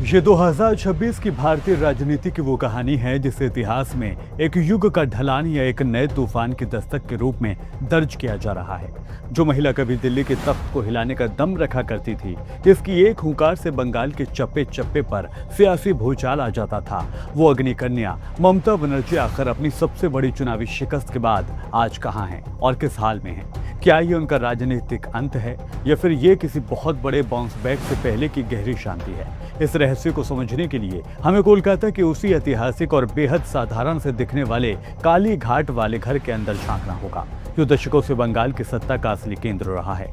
ये 2026 की भारतीय राजनीति की वो कहानी है जिसे इतिहास में एक युग का ढलान या एक नए तूफान की दस्तक के रूप में दर्ज किया जा रहा है। जो महिला कभी दिल्ली के तख्त को हिलाने का दम रखा करती थी, इसकी एक हुंकार से बंगाल के चप्पे चप्पे पर सियासी भूचाल आ जाता था, वो अग्नि कन्या ममता बनर्जी आखिर अपनी सबसे बड़ी चुनावी शिकस्त के बाद आज कहाँ है और किस हाल में है? क्या ये उनका राजनीतिक अंत है या फिर ये किसी बहुत बड़े बाउंस बैक से पहले की गहरी शांति है? इस रहस्य को समझने के लिए हमें कोलकाता के उसी ऐतिहासिक और बेहद साधारण से दिखने वाले काली घाट वाले घर के अंदर झांकना होगा, जो दशकों से बंगाल की सत्ता का असली केंद्र रहा है।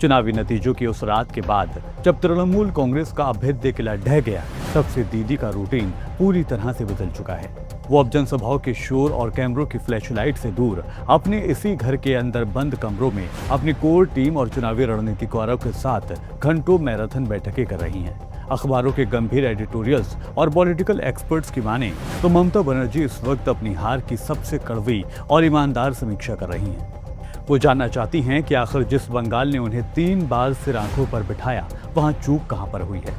चुनावी नतीजों की उस रात के बाद जब तृणमूल कांग्रेस का अभेद्य किला ढह गया, तब से दीदी का रूटीन पूरी तरह से बदल चुका है। वो अब जनसभाओं के शोर और कैमरों की फ्लैशलाइट से दूर अपने इसी घर के अंदर बंद कमरों में अपनी कोर टीम और चुनावी रणनीतिकारों के साथ घंटों मैराथन बैठकें कर रही हैं। अखबारों के गंभीर एडिटोरियल्स और पॉलिटिकल एक्सपर्ट्स की माने तो ममता बनर्जी इस वक्त अपनी हार की सबसे कड़वी और ईमानदार समीक्षा कर रही हैं। वो जानना चाहती हैं कि आखिर जिस बंगाल ने उन्हें 3 बार सिर आंखों पर बिठाया, वहां चूक कहां पर हुई है।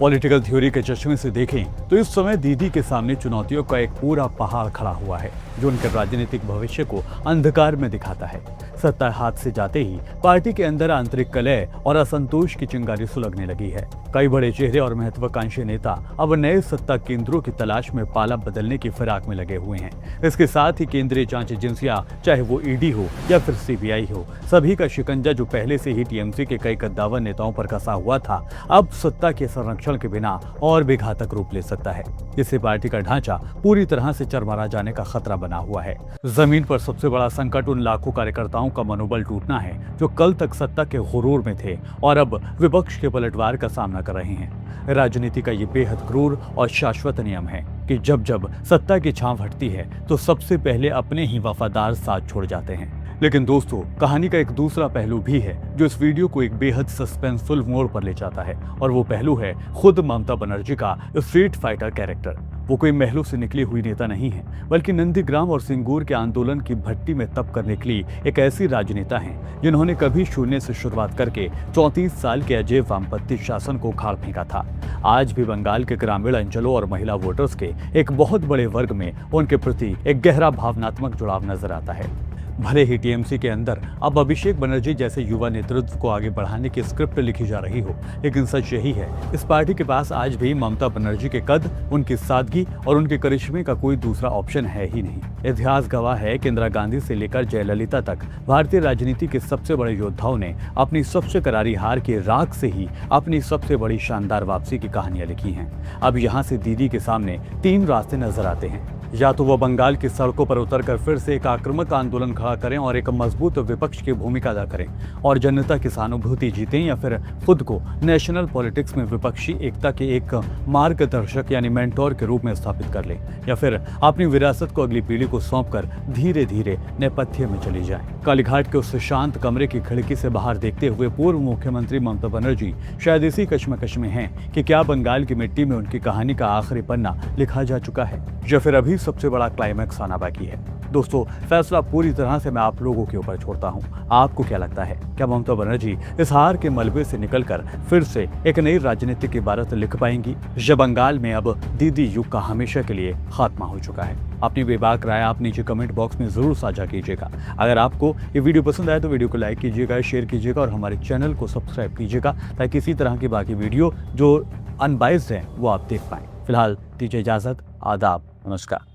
पॉलिटिकल थ्योरी के चश्मे से देखें तो इस समय दीदी के सामने चुनौतियों का एक पूरा पहाड़ खड़ा हुआ है, जो उनके राजनीतिक भविष्य को अंधकार में दिखाता है। सत्ता हाथ से जाते ही पार्टी के अंदर आंतरिक कलह और असंतोष की चिंगारी सुलगने लगी है। कई बड़े चेहरे और महत्वाकांक्षी नेता अब नए सत्ता केंद्रों की तलाश में पाला बदलने की फिराक में लगे हुए हैं। इसके साथ ही केंद्रीय जांच एजेंसियां, चाहे वो ईडी हो या फिर सीबीआई हो, सभी का शिकंजा जो पहले से ही टीएमसी के कई कद्दावर नेताओं पर कसा हुआ था, अब सत्ता के संरक्षण के बिना और भी घातक रूप ले सकता है, जिससे पार्टी का ढांचा पूरी तरह से चरमरा जाने का खतरा बना हुआ है। जमीन पर सबसे बड़ा संकट उन लाखों कार्यकर्ताओं का मनोबल टूटना है जो कल तक सत्ता के गुरूर में थे और अब विपक्ष के पलटवार का सामना कर रहे हैं। राजनीति का ये बेहद क्रूर और शाश्वत नियम है कि जब जब सत्ता की छांव हटती है तो सबसे पहले अपने ही वफादार साथ छोड़ जाते हैं। लेकिन दोस्तों, कहानी का एक दूसरा पहलू भी है जो इस वीडियो को एक बेहद सस्पेंसफुल मोड़ पर ले जाता है, और वो पहलू है खुद ममता बनर्जी का स्ट्रीट फाइटर कैरेक्टर। वो कोई महलों से निकली हुई नेता नहीं है, बल्कि नंदीग्राम और सिंगूर के आंदोलन की भट्टी में तप कर निकली एक ऐसी राजनेता हैं जिन्होंने कभी शून्य से शुरुआत करके 34 साल के अजय वामपंथी शासन को उखाड़ फेंका था। आज भी बंगाल के ग्रामीण अंचलों और महिला वोटर्स के एक बहुत बड़े वर्ग में उनके प्रति एक गहरा भावनात्मक जुड़ाव नजर आता है। भले ही टीएमसी के अंदर अब अभिषेक बनर्जी जैसे युवा नेतृत्व को आगे बढ़ाने की स्क्रिप्ट लिखी जा रही हो, लेकिन सच यही है, इस पार्टी के पास आज भी ममता बनर्जी के कद, उनकी सादगी और उनके करिश्मे का कोई दूसरा ऑप्शन है ही नहीं। इतिहास गवाह है कि इंदिरा गांधी से लेकर जयललिता तक भारतीय राजनीति के सबसे बड़े योद्धाओं ने अपनी सबसे करारी हार के राख से ही अपनी सबसे बड़ी शानदार वापसी की कहानियां लिखी हैं। अब यहाँ से दीदी के सामने 3 रास्ते नजर आते हैं। या तो वो बंगाल की सड़कों पर उतरकर फिर से एक आक्रामक आंदोलन खड़ा करें और एक मजबूत विपक्ष की भूमिका अदा करें और जनता की सहानुभूति जीतें, या फिर खुद को नेशनल पॉलिटिक्स में विपक्षी एकता के एक मार्गदर्शक यानी मेंटोर के रूप में स्थापित कर लें, या फिर अपनी विरासत को अगली पीढ़ी को सौंपकर धीरे धीरे नेपथ्य में चली जाएं। कालीघाट के उस शांत कमरे की खिड़की से बाहर देखते हुए पूर्व मुख्यमंत्री ममता बनर्जी शायद इसी कश्मकश में हैं कि क्या बंगाल की मिट्टी में उनकी कहानी का आखिरी पन्ना लिखा जा चुका है या फिर अभी सबसे बड़ा क्लाइमैक्स आना बाकी है। दोस्तों, फैसला पूरी तरह से मैं आप लोगों के ऊपर छोड़ता हूं। आपको क्या लगता है, क्या ममता बनर्जी इस हार के मलबे से निकलकर फिर से एक नई राजनीतिक इबारत लिख पाएंगी, या बंगाल में अब दीदी युग का हमेशा के लिए खात्मा हो चुका है? अपनी बेबाक राय आप नीचे कमेंट बॉक्स में जरूर साझा कीजिएगा। अगर आपको ये वीडियो पसंद आए तो वीडियो को लाइक कीजिएगा, शेयर कीजिएगा और हमारे चैनल को सब्सक्राइब कीजिएगा, ताकि इसी तरह की बाकी वीडियो जो अनबाइस्ड है वो आप देख पाएं। फिलहाल दीजिए इजाजत, आदाब, नमस्कार।